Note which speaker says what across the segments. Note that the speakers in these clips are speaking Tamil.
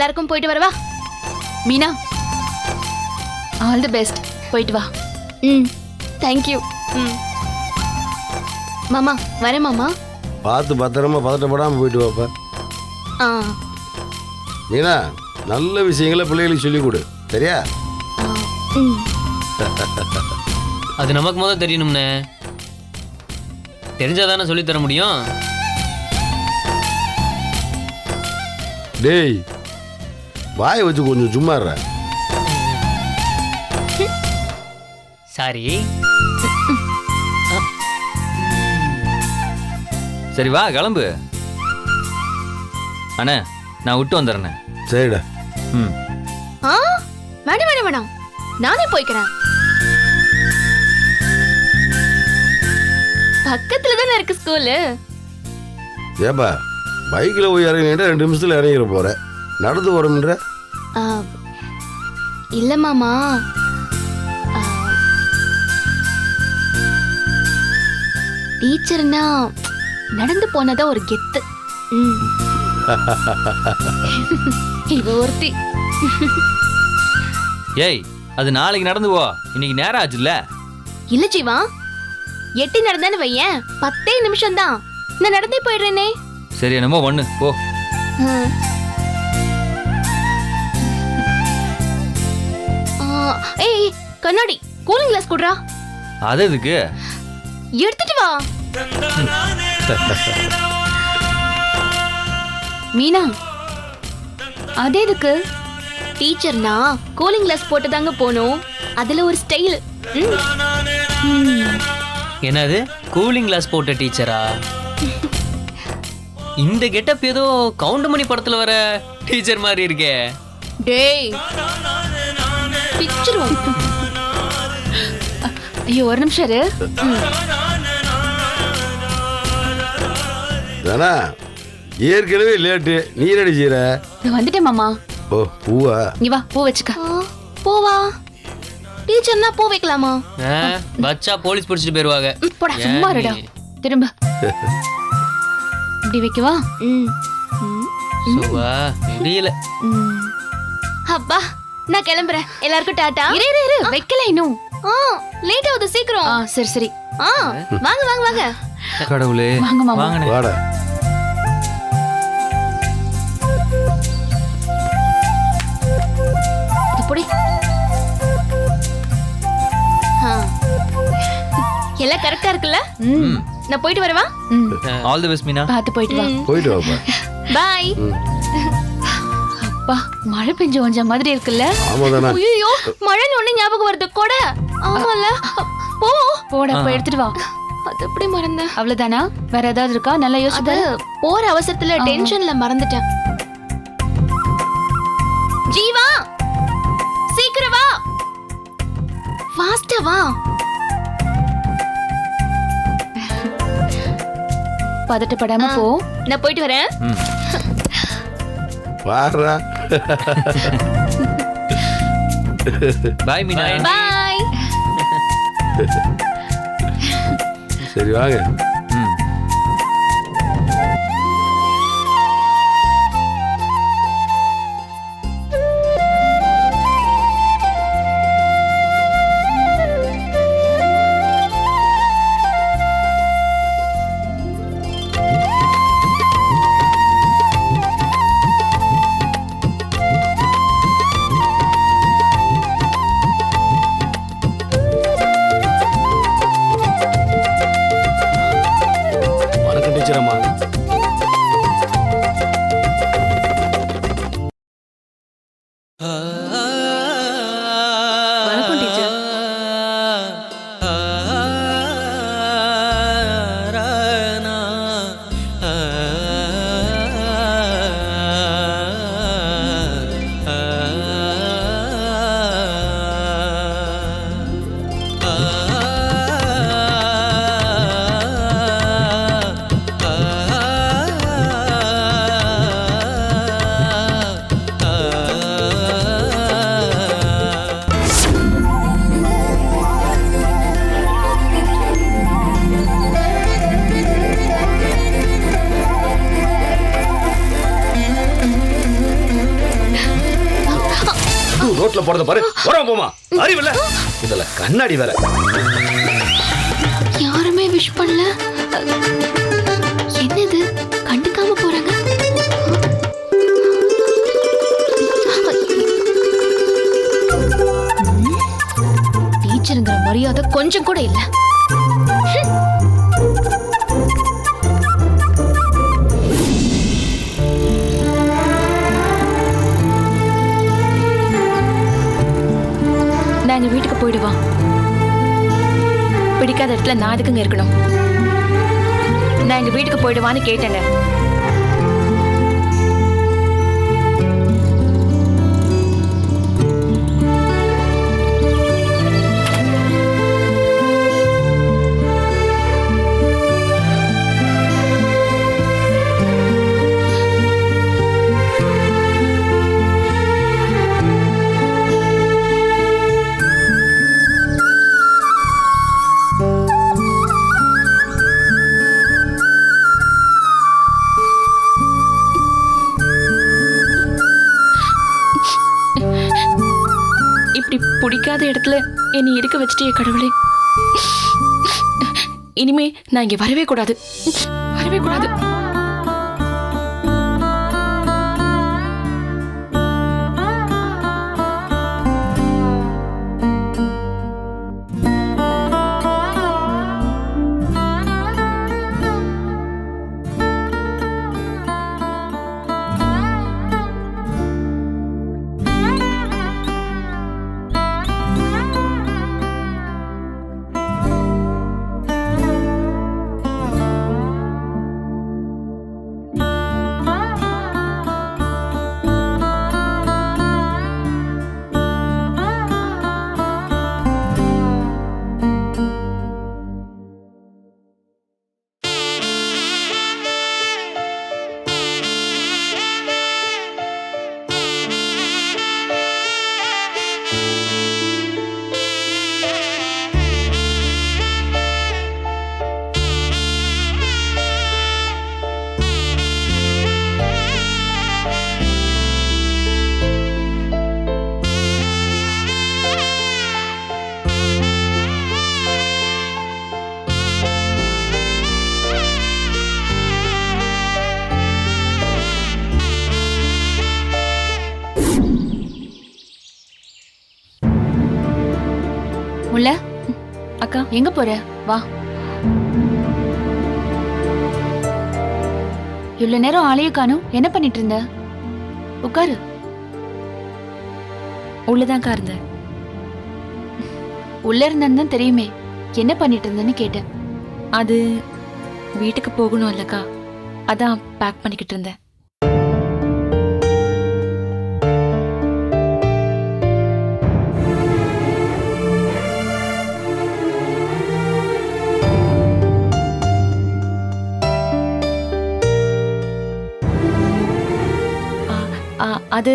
Speaker 1: எல்லாருக்கும் போயிட்டு வரவா?
Speaker 2: Meena, all the best. போயிட்டு வா.
Speaker 1: தேங்க்யூ. மாமா வரேன் மாமா.
Speaker 3: பார்த்து பத்திரமா பதட்டப்படாமல் போயிட்டு வாப்பா.
Speaker 1: ஆ
Speaker 3: மீனா, நல்ல விஷயங்களை பிள்ளைகளுக்கு சொல்லிக் கொடு, சரியா?
Speaker 4: அது நமக்கு முதல் தெரியணும்னே. தெரிஞ்சாதானே சொல்லித்தர முடியும்.
Speaker 3: டேய், வாயை வச்சு கொஞ்சம் சும்மா இருடா.
Speaker 4: சாரி.
Speaker 5: சரி வா கிளம்பு. அண்ணே நான் விட்டு வந்துடுறேண்ணே.
Speaker 3: சரிடா.
Speaker 5: ம்.
Speaker 1: வேண்டாம் வேண்டாம் வேண்டாம், நானே போய்க்கிறேன். பக்கத்துல தானே இருக்கு ஸ்கூலு.
Speaker 3: ஏப்பா, பைக்கில் போய் இறங்கினா 2 நிமிஷத்தில் இறங்கிட போற, நடந்து வரணுன்ற?
Speaker 1: இல்ல மாமா, டீச்சர்னா நடந்து போனதா ஒரு கெத்து. இவ ஒருத்தி.
Speaker 5: ஏய், அது நாளைக்கு நடந்து போ, இன்னைக்கு நேரம் ஆச்சுல்ல.
Speaker 1: இல்ல ஜீவா, எட்டி நடந்தான்னு வையேன் 10 நிமிஷம் தான். நான் நடந்தே போயிடுறேனே.
Speaker 5: சரி என்னமோ ஒண்ணு போ.
Speaker 1: ஏய் கண்ணாடி, கூலிங் கிளாஸ் குடுறா.
Speaker 5: அது எதுக்கு?
Speaker 1: எடுத்துட்டு வா.
Speaker 2: மீனா, அது எதுக்கு?
Speaker 1: டீச்சர்னா கூலிங் கிளாஸ் போட்டு தாங்க போகணும். அதுல ஒரு ஸ்டைல்.
Speaker 4: என்னது கூலிங் கிளாஸ் போட்ட டீச்சரா? இந்த கெட்டப் ஏதோ கவுண்டமணி படத்துல வர டீச்சர் மாதிரி இருக்கே.
Speaker 1: டேய் பிச்சிரும்.
Speaker 2: ஐயோ ஒரு நிமிஷம் இரு.
Speaker 3: தானா, ஏற்கனவே லேட்டு, நீர் அடிச்சிர.
Speaker 2: வந்துட்டேன் மாமா.
Speaker 3: ஓ பூவா?
Speaker 2: நீ வா, பூ வச்சுக்க.
Speaker 1: போவா? டீச்சர்னா பூ வைக்கலாமா?
Speaker 4: பச்சா போலீஸ் பிடிச்சிட்டு போயிருவாங்க.
Speaker 2: போடா சும்மா இருடா. திரும்ப இப்படி வைக்கவா?
Speaker 4: சுவா முடியல.
Speaker 1: அப்பா நான் கிளம்புறேன். எல்லாருக்கும் டாடா.
Speaker 2: இரு இரு, வைக்கல இன்னும்.
Speaker 1: லேட் ஆகுது, சீக்கிரம்.
Speaker 2: சரி சரி.
Speaker 1: வாங்க வாங்க வாங்க.
Speaker 5: கடவுளே,
Speaker 2: வாங்க மாமா.
Speaker 5: வாங்கண்ணே.
Speaker 3: வாடா.
Speaker 1: புடி. எல்லாம் கரெக்டா இருக்குல்ல? நான் போயிட்டு வரவா?
Speaker 5: All the best Meena.
Speaker 2: பார்த்து போயிட்டு வா.
Speaker 3: போயிட்டு வாப்பா.
Speaker 1: பாய்.
Speaker 2: அப்பா, மழை பெஞ்சு கொஞ்ச மாதிரி இருக்குல்ல?
Speaker 3: ஆமா தானே.
Speaker 1: ஐயோ, மழைன்னு ஒண்ணு ஞாபகம் வருது. கொடை. ஆமால. போ.
Speaker 2: போடா, போய் எடுத்துட்டு வா.
Speaker 1: அது எப்படி மறந்தேன்?
Speaker 2: அவ்வளவுதானா? வேற ஏதாவது இருக்கா? நல்லா யோசிச்சு பாரு.
Speaker 1: போற அவசரத்துல டென்ஷன்ல மறந்துட்டேன். ஜீவா, சீக்கிரம் வா. ஃபாஸ்டா வா.
Speaker 2: பதட்டப்படாம போ.
Speaker 1: நான் போயிட்டு வரேன்.
Speaker 3: பாருடா.
Speaker 5: பை மீனா.
Speaker 1: பாய்.
Speaker 3: சரி வாங்க.
Speaker 6: ரோட்ல போறத பாரு. வரோம் போமா. அறிவில்ல. இதுல கண்ணாடி வேற.
Speaker 1: யாருமே விஷ் பண்ணல. என்னது கண்டுக்காம போறாங்க? டீச்சருங்கிற மரியாதை கொஞ்சம் கூட இல்ல.
Speaker 2: நான் எங்க வீட்டுக்கு போயிடுவா. பிடிக்காத இடத்துல நான் எதுக்குங்க இருக்கணும்? நான் எங்க வீட்டுக்கு போயிடுவான்னு கேட்டேங்க. இப்படி பிடிக்காத இடத்துல என்னை இருக்க வச்சுட்டே கடவுளே. இனிமே நான் இங்க வரவே கூடாது. வரவே கூடாது.
Speaker 1: முல்ல,
Speaker 2: அக்கா
Speaker 1: எங்க போற? வா. இவ்வளவு நேரம் ஆளைய காணும். என்ன பண்ணிட்டு இருந்த? உட்காரு.
Speaker 2: உள்ளதான்க்கா இருந்தேன்.
Speaker 1: உள்ள இருந்தேன்னு தெரியுமே. என்ன பண்ணிட்டு இருந்தேன்னு கேட்டேன்.
Speaker 2: அது வீட்டுக்கு போகணும் இல்லக்கா, அதான் பேக் பண்ணிக்கிட்டு இருந்தேன். அது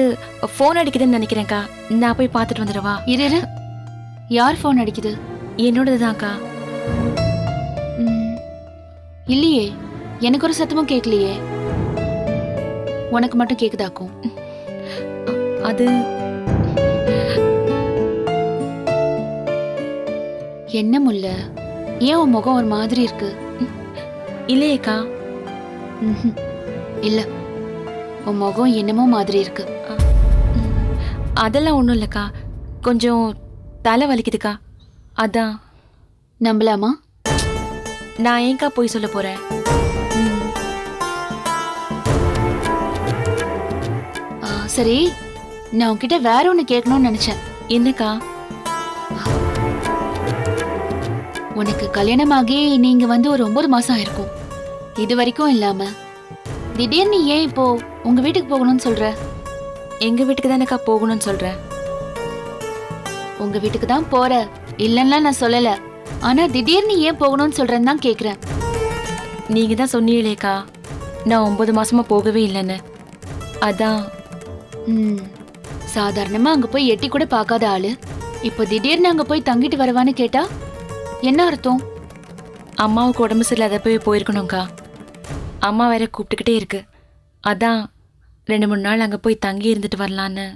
Speaker 2: ஃபோன் அடிக்குதுன்னு நினைக்கிறேன்க்கா. நான் போய் பார்த்துட்டு வந்துடுவா.
Speaker 1: இரு. யார் ஃபோன் அடிக்குது?
Speaker 2: என்னோடதுதான்க்கா.
Speaker 1: இல்லையே, எனக்கு ஒரு சத்தமும் கேட்கலையே. உனக்கு மட்டும் கேக்குதாக்கும்.
Speaker 2: அது
Speaker 1: என்ன முல்ல, ஏன் உன் முகம் ஒரு மாதிரி இருக்கு?
Speaker 2: இல்லையேக்கா.
Speaker 1: இல்ல, உன் முகம் என்னமோ மாதிரி இருக்கு.
Speaker 2: அதெல்லாம் ஒன்றும் இல்லைக்கா, கொஞ்சம் தலை வலிக்குதுக்கா, அதான்.
Speaker 1: நம்பலாமா?
Speaker 2: நான் ஏன்க்கா போய் சொல்ல போறேன்?
Speaker 1: சரி, நான் உன்கிட்ட வேற ஒண்ணு கேட்கணும்னு நினைச்சேன்.
Speaker 2: என்னக்கா?
Speaker 1: உனக்கு கல்யாணமாகி நீங்க வந்து ஒரு 9 மாசம் ஆயிருக்கும். இது வரைக்கும் இல்லாம திடீர்னு ஏன் இப்போ உங்க வீட்டுக்கு போகணும்னு சொல்ற?
Speaker 2: எங்க வீட்டுக்கு தானேக்கா போகணும்னு சொல்றேன்.
Speaker 1: உங்க வீட்டுக்கு தான் போற, இல்லன்னா நான் சொல்லல. ஆனா திடீர்னு ஏன் போகணும்னு சொல்றேன்னு தான் கேக்குறேன்.
Speaker 2: நீங்க தான் சொன்னீங்களேக்கா, நான் 9 மாசமா போகவே இல்லைன்னு. அதான்.
Speaker 1: சாதாரணமா அங்க போய் எட்டி கூட பார்க்காத ஆளு இப்போ திடீர்னு அங்க போய் தங்கிட்டு வரவான்னு கேட்டா என்ன அர்த்தம்?
Speaker 2: அம்மாவுக்கு உடம்பு சரியில்லாத போயிருக்கணும்க்கா. அம்மா வேற கூப்பிட்டுக்கிட்டே இருக்கு. அதான் 2-3 நாள் அங்க போய் தங்கி இருந்துட்டு வரலான்னு.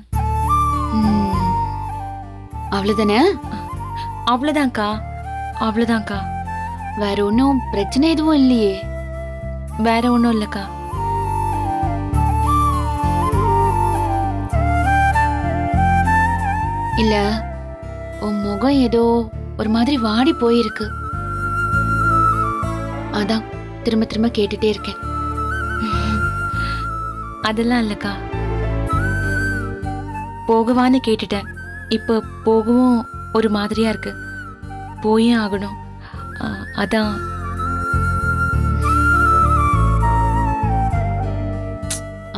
Speaker 1: அவ்வளவுதானே?
Speaker 2: அவ்வளோதான்க்கா, அவ்வளோதான்க்கா.
Speaker 1: வேற ஒன்றும் பிரச்சனை எதுவும் இல்லையே?
Speaker 2: வேற ஒன்றும் இல்லைக்கா.
Speaker 1: இல்ல, உன் முகம் ஏதோ ஒரு மாதிரி வாடி போயிருக்கு. அதான் திரும்ப திரும்ப கேட்டுட்டே இருக்கேன்.
Speaker 2: அதெல்லாம் இல்லைக்கா. போகவான்னு கேட்டுட்டேன். இப்போ போகவும் ஒரு மாதிரியா இருக்கு. போயே ஆகணும். அதான்.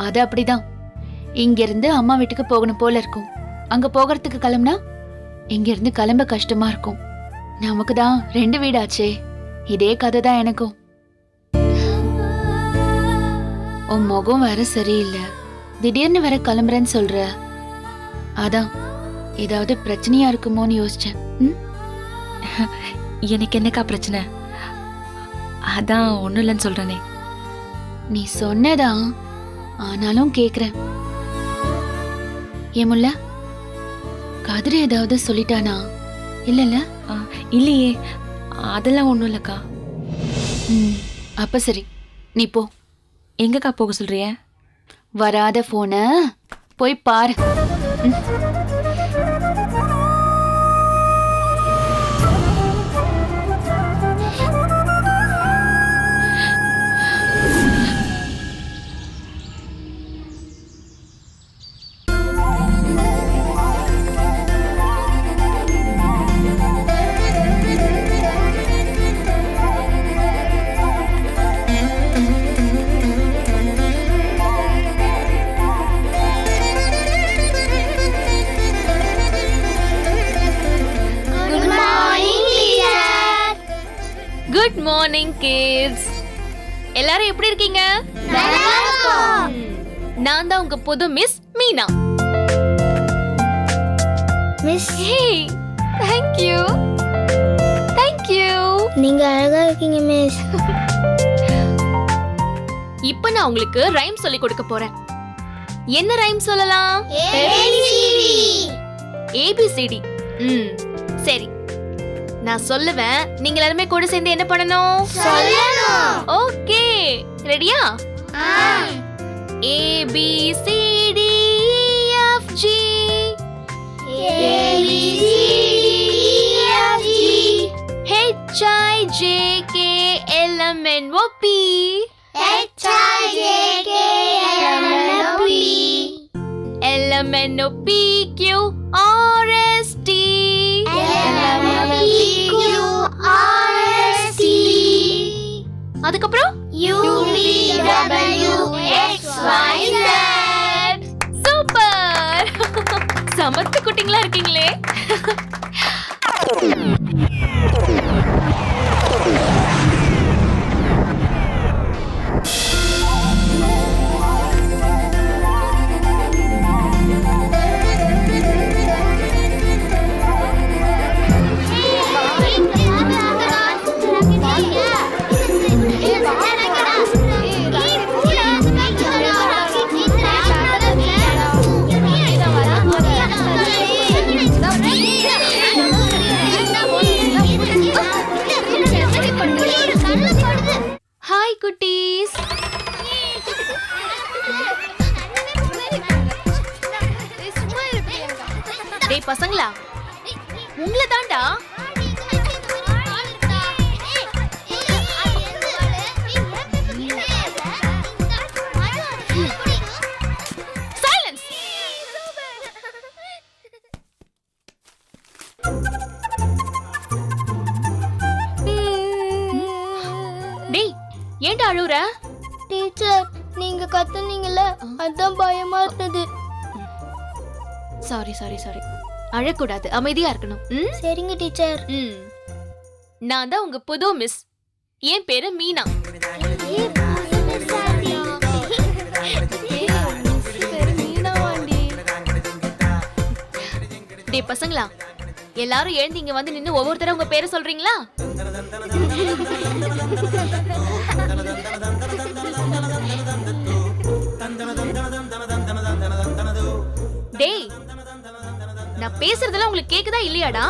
Speaker 1: அது அப்படிதான். இங்க இருந்து அம்மா வீட்டுக்கு போகணும் போல இருக்கும். அங்க போகிறதுக்கு கிளம்புனா இங்க இருந்து கிளம்ப கஷ்டமா இருக்கும். நமக்கு தான் 2 வீடாச்சே. இதே கதை தான் எனக்கும். உன் முகம் வேற சரியில்லை. திடீர்னு வேற கிளம்புறேன்னு சொல்ற. அதான் ஏதாவது பிரச்சனையா இருக்குமோன்னு யோசிச்சேன்.
Speaker 2: எனக்கு என்னக்கா பிரச்சனை? அதான் ஒன்றும் இல்லைன்னு சொல்றேனே.
Speaker 1: நீ சொன்னதான், ஆனாலும் கேக்குறேன். ஏமுல்ல, கதிர ஏதாவது சொல்லிட்டானா? இல்லல்ல?
Speaker 2: இல்லையே, அதெல்லாம் ஒன்றும் இல்லைக்கா.
Speaker 1: அப்ப சரி, நீ போ.
Speaker 2: எங்கக்கா போக சொல்றிய?
Speaker 1: வராத போன போய் பாரு.
Speaker 7: Good morning kids. எல்லாரும் எப்படி இருக்கீங்க? நான் தான் உங்க புது miss Meena.
Speaker 8: Miss,
Speaker 7: hey, thank you. Thank you.
Speaker 8: நீங்க அழகா இருக்கீங்க மிஸ்.
Speaker 7: இப்போ நான் உங்களுக்கு ரைம் சொல்லி கொடுக்க போறேன். என்ன ரைம் சொல்லலாம்? ABCD. சரி, நான் சொல்லுவேன். நீங்க எல்லாரும் கூட சேர்ந்து என்ன பண்ணணும்?
Speaker 8: சொல்லணும்.
Speaker 7: ஓகே, ரெடியா? ABCD EFG HIJKLMNOP LMNOPQRST அதுக்கப்புறம் சூப்பர். சமத்து குட்டிங்களா இருக்கீங்களே. ஹாய் குட்டீஸ். டேய் பசங்களா, உங்களை தாண்டா. சைலன்ஸ். டேய், ஏன்டா அழுவுற?
Speaker 8: டீச்சர், நீங்க கத்துனீங்கல்ல, அதான் பயமா இருந்தது.
Speaker 7: Sorry sorry sorry. அழக்கூடாது, அமைதியா இருக்கணும்.
Speaker 8: சரிங்க டீச்சர்.
Speaker 7: நான் தான் உங்க புது மிஸ். என் பேரு மீனா. டேய் பசங்களா, எல்லாரும் எழுந்து இங்க வந்து நின்னு ஒவ்வொருத்தர உங்க பேரை சொல்றீங்களா? டேய், நான் பேசுறதெல்லாம் உங்களுக்கு கேக்குதா இல்லையாடா?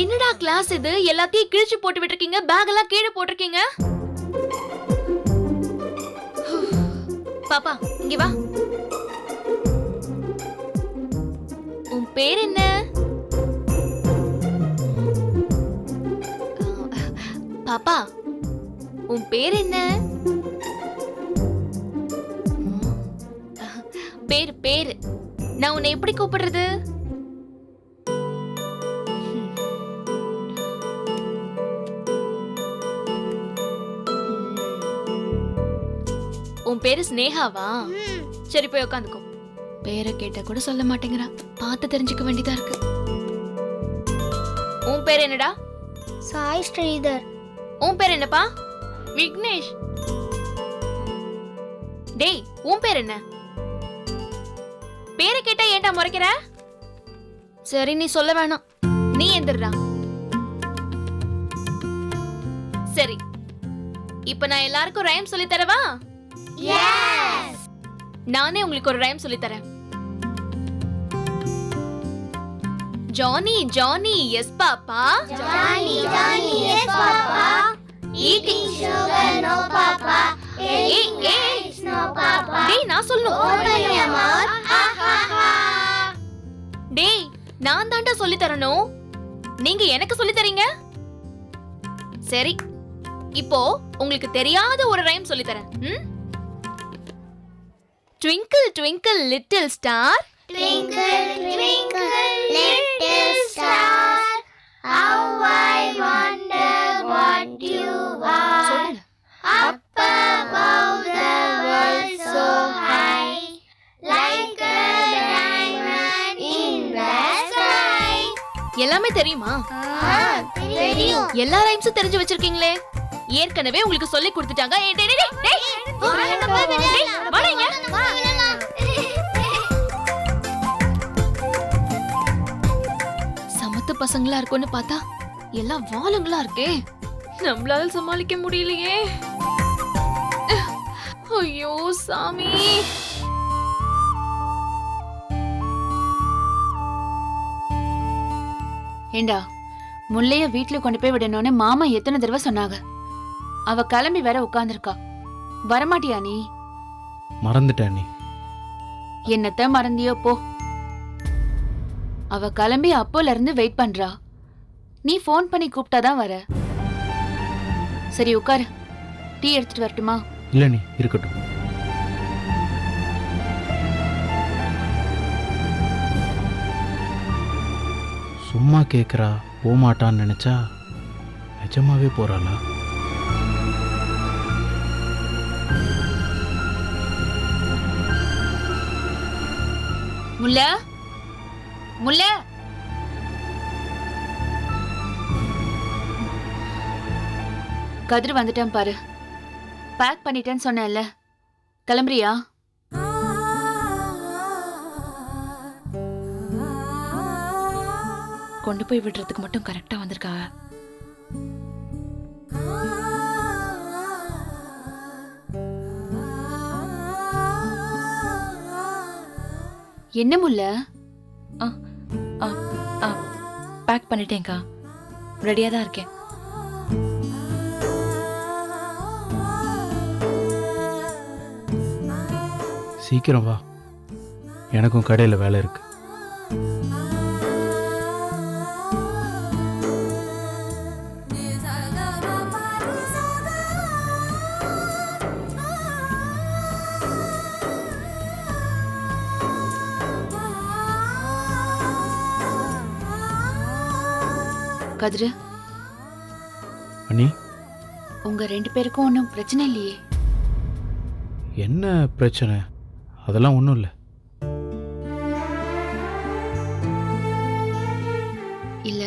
Speaker 7: என்னடா கிளாஸ் இது? எல்லாத்தையும் கிழிச்சு போட்டு விட்டுருக்கீங்க, பேக் எல்லாம் கீழே போட்டிருக்கீங்க. பாப்பா இங்க வா. உன் பேர் என்ன? பாப்பா உன் பேர் என்ன? பேரு பேரு நான் உன்னை எப்படி கூப்பிடுறது? உன் பேரு ஸ்னேகாவா? சரி போய் உட்காந்துக்கோ. பேரை கேட்ட கூட சொல்ல மாட்டேங்கிறா, பார்த்து தெரிஞ்சுக்க வேண்டியதா இருக்கு. உன் பேர் என்னடா?
Speaker 8: சாய் ஸ்ரீதர்.
Speaker 7: உன் பேர் என்னப்பா? விக்னேஷ். டேய் உன் பேர் என்ன? பேரை கேட்டா ஏன்டா முறைக்கிற? சரி நீ சொல்ல வேணாம், நீ எந்திரா. சரி இப்ப நான் எல்லாருக்கும் ரைம் சொல்லி தரவா? நானே உங்களுக்கு ஒரு ரைம் சொல்லி தரேன். Johnny Johnny yes papa,
Speaker 8: Johnny, Johnny, yes, Papa.
Speaker 7: eating
Speaker 8: Sugar, no, Papa.
Speaker 7: Eating
Speaker 8: eggs, no, Papa.
Speaker 7: டேய் நான் சொல்லணும்.
Speaker 8: Open your mouth. Ha, ha, ha.
Speaker 7: டேய் நான் தான்டா சொல்லி தரணும், நீங்க எனக்கு சொல்லி தரீங்க. சரி இப்போ உங்களுக்கு தெரியாத ஒரு ரைம் சொல்லி தரேன். Twinkle twinkle little star,
Speaker 8: Twinkle, twinkle, little star. How I wonder what you are.
Speaker 7: சொல்லுங்க.
Speaker 8: Up above the world so high, like a diamond in the sky.
Speaker 7: எல்லாமே தெரியுமா?
Speaker 8: தெரியும்.
Speaker 7: எல்லா ரைம்ஸும் தெரிஞ்சு வச்சிருக்கீங்களே. ஏற்கனவே உங்களுக்கு சொல்லி கொடுத்துட்டாங்க. ஏய், டேய், டேய், டேய். டேய், வாடா இங்க. சமத்து பசங்களா இருக்கும்னு பார்த்தா எல்லாம் வாளுங்களா இருக்கே. நம்மளால சமாளிக்க முடியலையே. ஐயோ சாமி.
Speaker 1: ஏண்டா முள்ளைய வீட்டுல கொண்டு போய் விடணும்னு மாமா எத்தனை தடவை சொன்னாங்க. அவ கிளம்பி வேற உட்கார்ந்துருக்கா. வரமாட்டியா நீ?
Speaker 9: மறந்துட்டேன். நீ
Speaker 1: என்னத்த மறந்தியோ போ. அவ கிளம்பி அப்போல இருந்து வெயிட் பண்றா. நீ ஃபோன் பண்ணி கூப்பிட்டாதான் வர. சரி உட்காரு, டீ எடுத்துட்டு வரட்டுமா?
Speaker 9: இல்லை நீ இருக்கட்டும். சும்மா கேட்குறா, போமாட்டான்னு நினச்சா நிஜமாவே போகிறாளா?
Speaker 1: முல்ல முல்ல, கதிர் வந்துட்டான் பாரு. பேக் பண்ணிட்டேன்னு சொன்னேன்ல, கிளம்புறியா? கொண்டு போய் விடுறதுக்கு மட்டும் கரெக்டா வந்திருக்காங்க. என்ன முல்ல?
Speaker 2: பேக் பண்ணிட்டேன்க்கா, ரெடியாக தான் இருக்கேன்.
Speaker 9: சீக்கிரம் வா, எனக்கும் கடையில் வேலை இருக்கு.
Speaker 1: கதிரு,
Speaker 9: அண்ணி,
Speaker 1: உங்க ரெண்டு பேருக்கும் ஒன்றும் பிரச்சனை இல்லையே?
Speaker 9: என்ன பிரச்சனை? அதெல்லாம் ஒன்றும் இல்லை.
Speaker 1: இல்ல,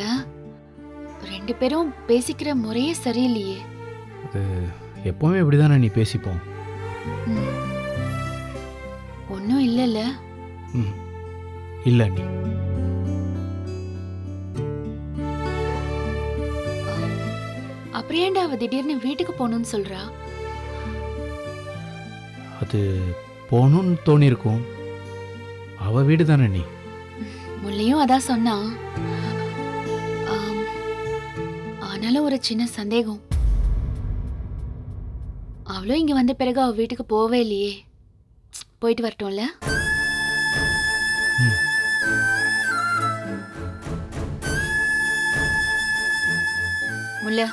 Speaker 1: ரெண்டு பேரும் பேசிக்கிற முறையே சரியில்லையே.
Speaker 9: அது எப்போவுமே இப்படி தானே நீ பேசிப்போம்.
Speaker 1: ஒன்றும் இல்லைல்ல?
Speaker 9: ம், இல்லை அண்ணி.
Speaker 1: அப்புறம் ஏன்டா அவ திடீர்னு வீட்டுக்கு போகணும்னு சொல்றா?
Speaker 9: அது போகணுன்னு தோணியிருக்கும். அவ வீடு தானே நீ.
Speaker 1: முள்ளையும் அதான் சொன்னா. ஆம், ஆனாலும் ஒரு சின்ன சந்தேகம். அவளும் இங்க வந்த பிறகு அவ வீட்டுக்கு போவே இல்லையே. போயிட்டு வரட்டும்ல. முல்ல,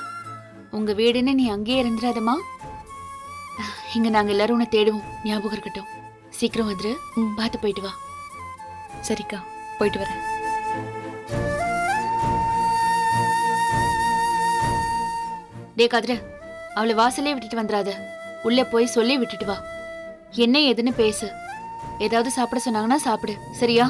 Speaker 1: உங்க வீடுன்னு நீ அங்கேயே இருந்துடாதமா. இங்க நாங்க எல்லாரும் உன்னை தேடுவோம், ஞாபகம் இருக்கட்டும். சீக்கிரம் வந்துரு, பார்த்து போயிட்டு வா.
Speaker 2: சரிக்கா, போயிட்டு வரேன்.
Speaker 1: டே கதிர, அவளை வாசலே விட்டுட்டு வந்துடாத. உள்ள போய் சொல்லி விட்டுட்டு வா. என்ன ஏதுன்னு பேசு. ஏதாவது சாப்பிட சொன்னாங்கன்னா சாப்பிடு, சரியா?